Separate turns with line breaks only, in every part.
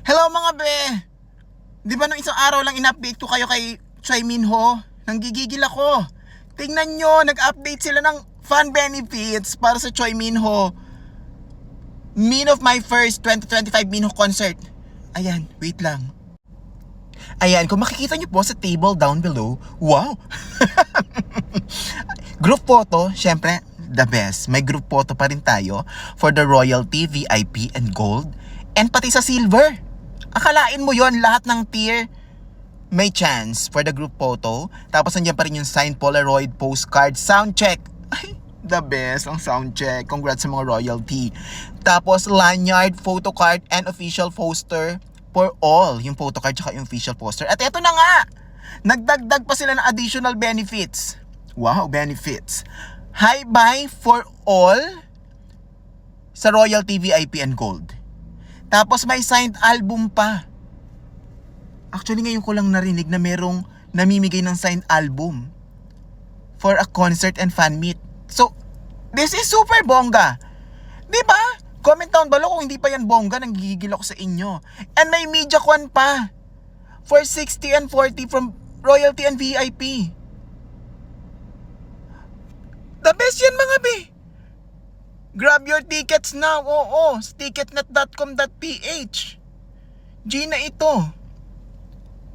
Hello mga be! Di ba nung isang araw lang in-update ko kayo kay Choi Minho? Nanggigigil ako. Tingnan nyo, nag-update sila ng fan benefits para sa Choi Minho. Min of my first 2025 Minho concert. Ayan, wait lang. Ayan, kung makikita nyo po sa table down below, wow! Group photo, syempre, the best. May group photo pa rin tayo for the royalty, VIP, and gold. And pati sa silver. Akalain mo yon lahat ng tier may chance for the group photo. Tapos nandiyan pa rin yung signed Polaroid postcard sound check. Ay, the best ang sound check. Congrats sa mga royalty. Tapos lanyard, photo card, and official poster for all. Yung photo card tsaka yung official poster. At eto na nga! Nagdagdag pa sila ng additional benefits. Wow, benefits. High buy for all sa royalty, VIP, and gold. Tapos may signed album pa. Actually, ngayon ko lang narinig na merong namimigay ng signed album for a concert and fan meet. So, this is super bongga. Di ba? Comment down below kung hindi pa yan bongga, nanggigigil ako sa inyo. And may media con pa for 60 and 40 from royalty and VIP. The best yan mga be. Grab your tickets now. Oo, ticketnet.com.ph. G na ito.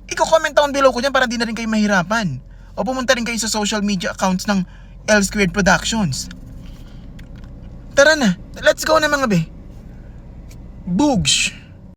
Iko-comment down below ko dyan para di na rin kayo mahirapan. O pumunta rin kayo sa social media accounts ng L Squared Productions. Tara na, let's go na mga be. Boogs!